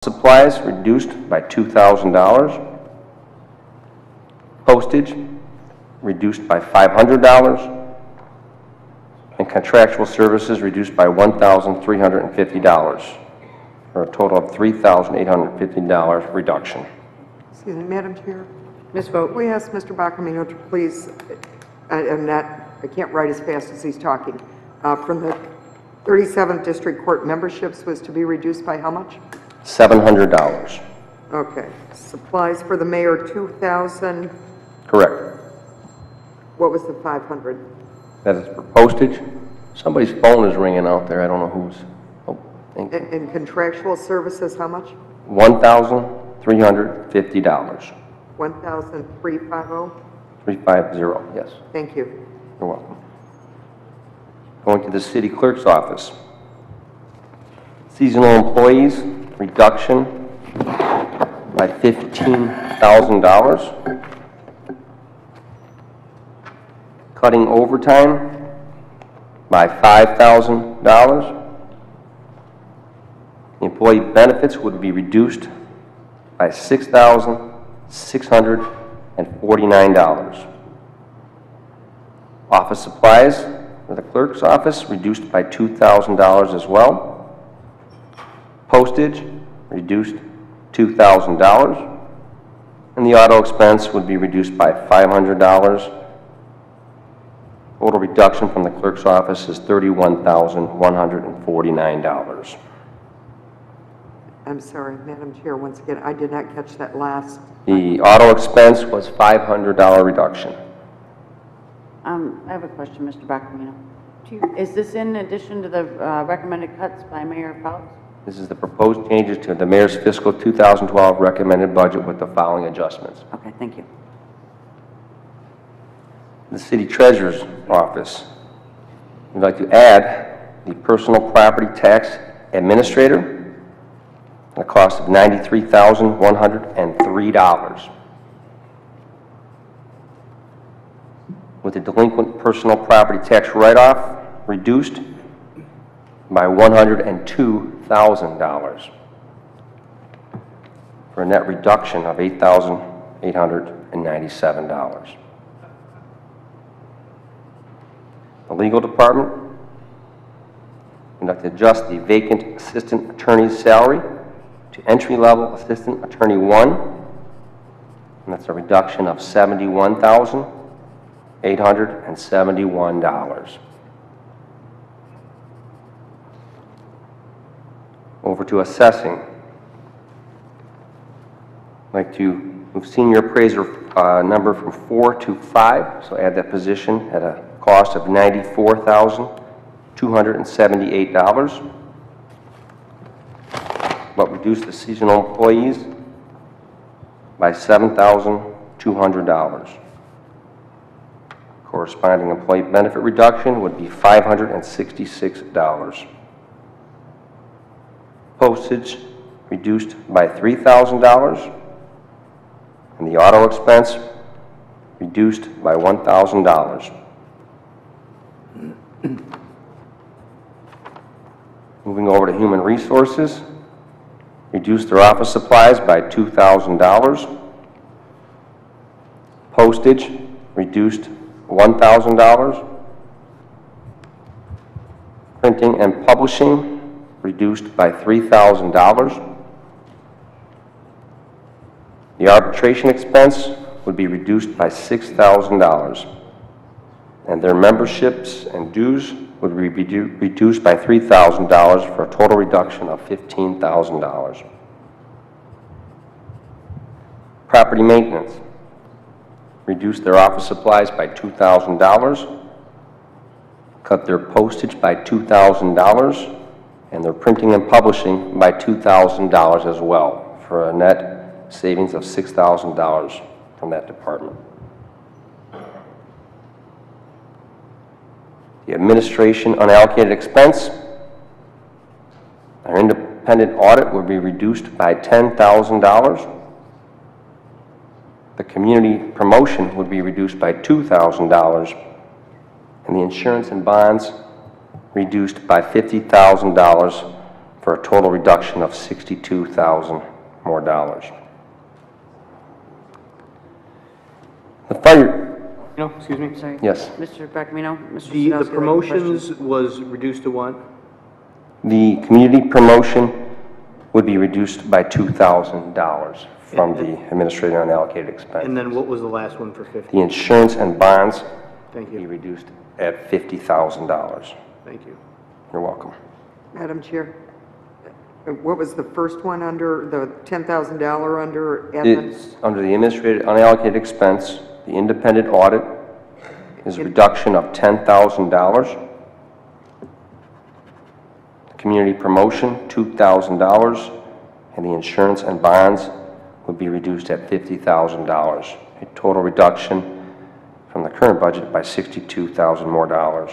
supplies reduced by $2,000. Postage reduced by $500. And contractual services reduced by $1,350, for a total of $3,850 reduction. Excuse me, Madam Chair. Ms. Vogt. We ask Mr. Bacamino to please, I can't write as fast as he's talking. From the 37th District Court memberships was to be reduced by how much? $700. Okay. Supplies for the mayor, 2,000. Correct. What was the 500? That is for postage. Somebody's phone is ringing out there. I don't know whose. Oh, thank you. And contractual services, how much? $1,350. 1,350? 350, yes. Thank you. You're welcome. Going to the city clerk's office. Seasonal employees, reduction by $15,000. Cutting overtime by $5,000. The employee benefits would be reduced by $6,649. Office supplies for the clerk's office reduced by $2,000 as well. Postage reduced $2,000. And the auto expense would be reduced by $500. Total reduction from the clerk's office is $31,149. I'm sorry, Madam Chair, once again, I did not catch that last. The auto expense was $500 reduction. I have a question, Mr. Bacamino. Is this in addition to the recommended cuts by Mayor Fouts? This is the proposed changes to the mayor's fiscal 2012 recommended budget with the following adjustments. Okay, thank you. The city treasurer's office. We'd like to add the personal property tax administrator at a cost of $93,103. With the delinquent personal property tax write-off reduced by $102,000 for a net reduction of $8,897. The legal department would like to adjust the vacant assistant attorney's salary to entry-level assistant attorney 1, and that's a reduction of $71,871. Over to assessing. I'd like to move senior appraiser number from 4 to 5, so add that position at a cost of $94,278, but reduce the seasonal employees by $7,200. Corresponding employee benefit reduction would be $566. Postage reduced by $3,000, and the auto expense reduced by $1,000. Moving over to human resources, reduce their office supplies by $2,000. Postage reduced $1,000. Printing and publishing reduced by $3,000. The arbitration expense would be reduced by $6,000. And their memberships and dues would be reduced by $3,000 for a total reduction of $15,000. Property maintenance. Reduce their office supplies by $2,000. Cut their postage by $2,000. And their printing and publishing by $2,000 as well, for a net savings of $6,000 from that department. The administration unallocated expense, our independent audit would be reduced by $10,000. The community promotion would be reduced by $2,000. And the insurance and bonds reduced by $50,000 for a total reduction of $62,000 more dollars. The fire, No, excuse me? Sorry. yes, Mr. Bacamino, Mr. The Sadowski, promotions was reduced to what? the community promotion would be reduced by $2,000 from the administrator unallocated expense. And then what was the last one for 50? The insurance and bonds Thank be you. reduced at $50,000. Thank you. You're welcome. Madam Chair, what was the first one under, the $10,000 under admin? It's under the administrative unallocated expense, the independent audit is a reduction of $10,000. Community promotion, $2,000, and the insurance and bonds would be reduced at $50,000. A total reduction from the current budget by $62,000 more dollars.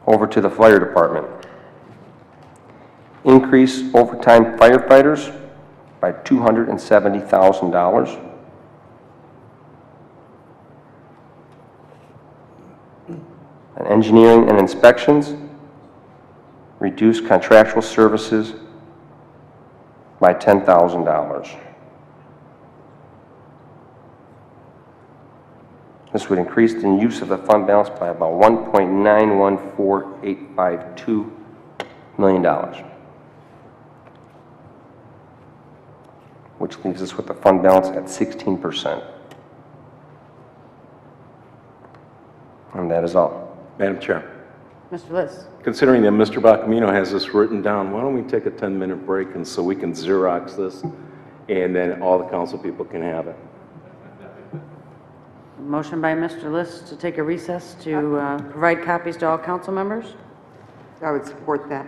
Over to the fire department. Increase overtime firefighters by $270,000. And engineering and inspections, reduce contractual services by $10,000. This would increase the use of the fund balance by about $1.914852 million, which leaves us with a fund balance at 16%. And that is all. Madam Chair, Mr. Liss. considering that Mr. Bacamino has this written down, why don't we take a 10-minute break and so we can Xerox this and then all the council people can have it. Motion by Mr. Liss to take a recess to provide copies to all council members. I would support that.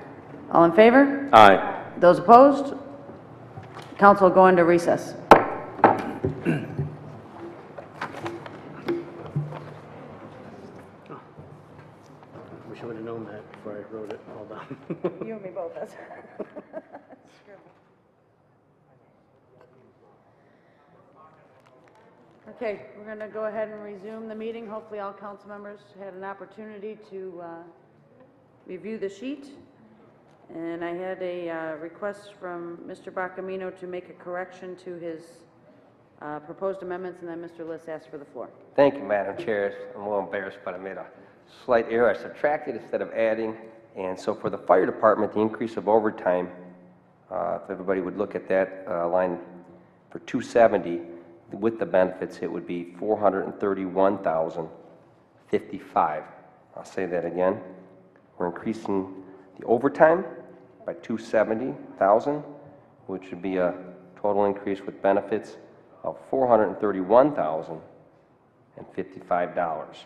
All in favor? Aye. Those opposed? Council will go into recess. Wish I would have known that before I wrote it all down. You and me both, that's Okay, we're going to go ahead and resume the meeting. Hopefully all council members had an opportunity to review the sheet. And I had a request from Mr. Bacamino to make a correction to his proposed amendments, and then Mr. Liss asked for the floor. Thank you, Madam Chair. I'm a little embarrassed, but I made a slight error. I subtracted instead of adding. And so for the fire department, the increase of overtime, if everybody would look at that line for 270, with the benefits, it would be $431,055. I'll say that again. We're increasing the overtime by $270,000, which would be a total increase with benefits of $431,055,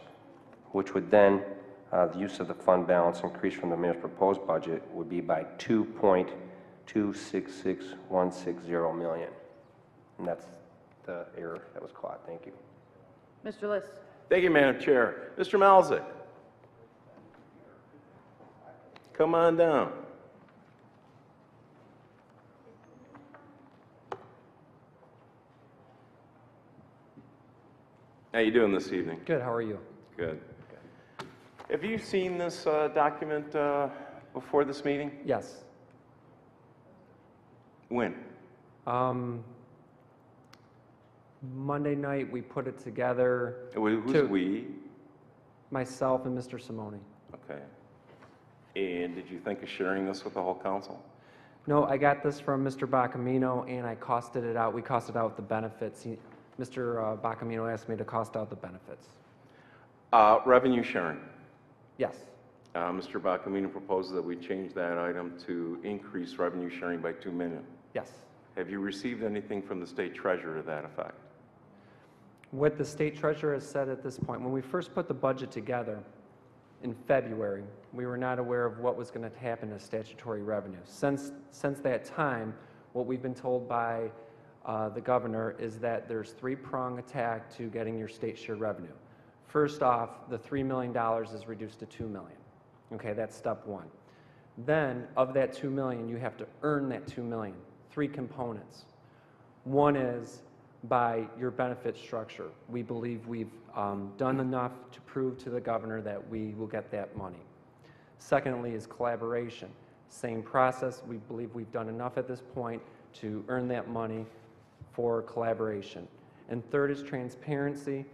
which would then, the use of the fund balance increase from the mayor's proposed budget would be by $2.266160 million. And that's the error that was caught. Thank you. Mr. Liss. Thank you, Madam Chair. Mr. Malzik, come on down. How you doing this evening? Good, how are you? Good. Have you seen this document before this meeting? Yes. When? Monday night, we put it together, Who's we? myself and Mr. Simone. Okay. And did you think of sharing this with the whole council? No, I got this from Mr. Bacamino, and I costed it out. We costed out the benefits. Mr. Bacamino asked me to cost out the benefits. Revenue sharing. Yes. Mr. Bacamino proposes that we change that item to increase revenue sharing by $2 million. Yes. Have you received anything from the state treasurer to that effect? What the state treasurer has said at this point, when we first put the budget together in February, we were not aware of what was going to happen to statutory revenue. Since that time, what we've been told by the governor is that there's three-prong attack to getting your state share revenue. First off, the $3 million is reduced to $2 million. Okay, that's step one. Then, of that $2 million, you have to earn that $2 million. Three components. One is by your benefit structure. We believe we've done enough to prove to the governor that we will get that money. Secondly is collaboration. Same process. We believe we've done enough at this point to earn that money for collaboration. And third is transparency,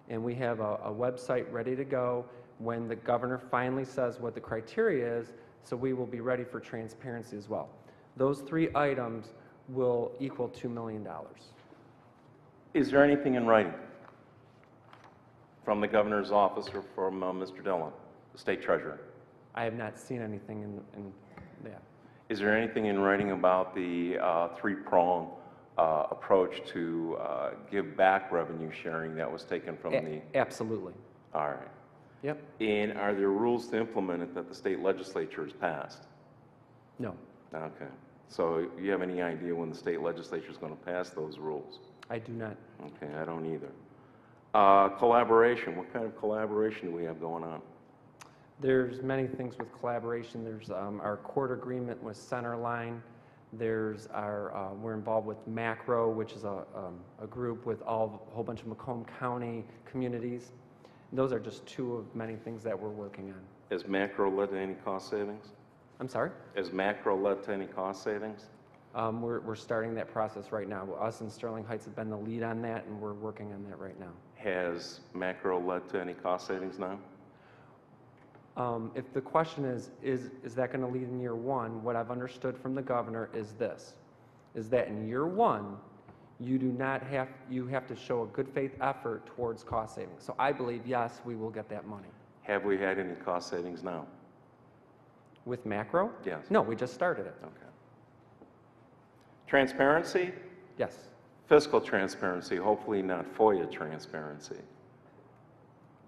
and we have a website ready to go when the governor finally says what the criteria is, so we will be ready for transparency as well. Those 3 items will equal $2 million. Is there anything in writing from the governor's office or from Mr. Dillon, the state treasurer? I have not seen anything in that. Is there anything in writing about the 3-prong approach to give back revenue sharing that was taken from the... Absolutely. All right. Yep. And are there rules to implement it that the state legislature has passed? No, Okay. So you have any idea when the state legislature is going to pass those rules? I do not. Okay, I don't either. Collaboration. What kind of collaboration do we have going on? There's many things with collaboration. There's our court agreement with Centerline. There's our, we're involved with Macro, which is a group with a whole bunch of Macomb County communities. Those are just 2 of many things that we're working on. Has Macro led to any cost savings? I'm sorry? Has Macro led to any cost savings? We're starting that process right now. Us and Sterling Heights have been the lead on that, and we're working on that right now. Has Macro led to any cost savings now? If the question is that going to lead in year 1, what I've understood from the governor is this, is that in year 1, you have to show a good faith effort towards cost savings. So I believe, yes, we will get that money. Have we had any cost savings now? With Macro? Yes. No, we just started it. Okay. Transparency? Yes. Fiscal transparency, hopefully not FOIA transparency.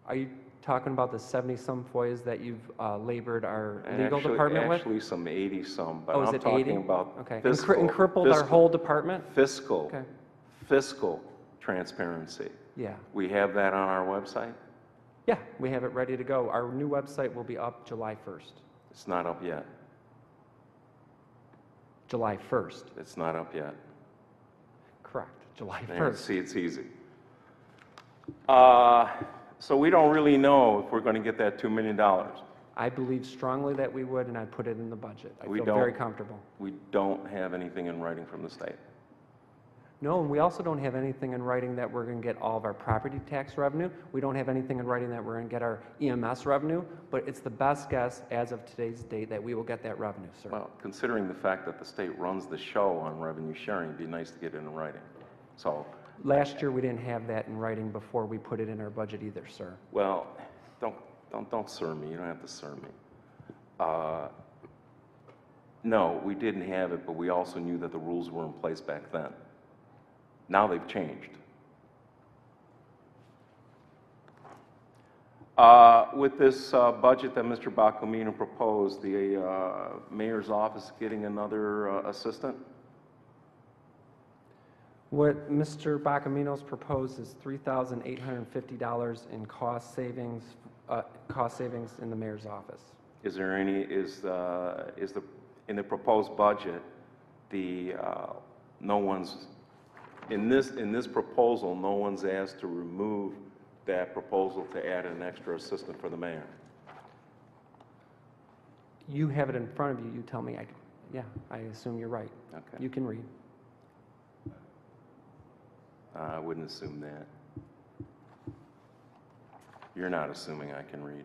Are you talking about the 70-some FOIAs that you've labored our legal department with? Actually, some 80-some, but Oh, is I'm it talking 80? about Okay. fiscal. And crippled our whole department? Fiscal. Okay. Fiscal transparency. Yeah. We have that on our website? Yeah, we have it ready to go. Our new website will be up July 1st. It's not up yet. July 1st. It's not up yet. Correct. July Man, 1st. see, it's easy. So we don't really know if we're going to get that $2 million. I believe strongly that we would, and I put it in the budget. I We feel don't. very comfortable. We don't have anything in writing from the state. No, and we also don't have anything in writing that we're going to get all of our property tax revenue. We don't have anything in writing that we're going to get our EMS revenue, but it's the best guess as of today's date that we will get that revenue, sir. Well, considering the fact that the state runs the show on revenue sharing, it'd be nice to get it in writing. So, Last year, we didn't have that in writing before we put it in our budget either, sir. well, don't sir me. You don't have to sir me. No, we didn't have it, but we also knew that the rules were in place back then. Now they've changed. With this budget that Mr. Bacamino proposed, the mayor's office getting another assistant? What Mr. Bacamino's proposed is $3,850 in cost savings in the mayor's office. Is there any, in the proposed budget, no one's, in this proposal, no one's asked to remove that proposal to add an extra assistant for the mayor? You have it in front of you. You tell me. Yeah, I assume you're right. Okay. You can read. I wouldn't assume that. You're not assuming I can read.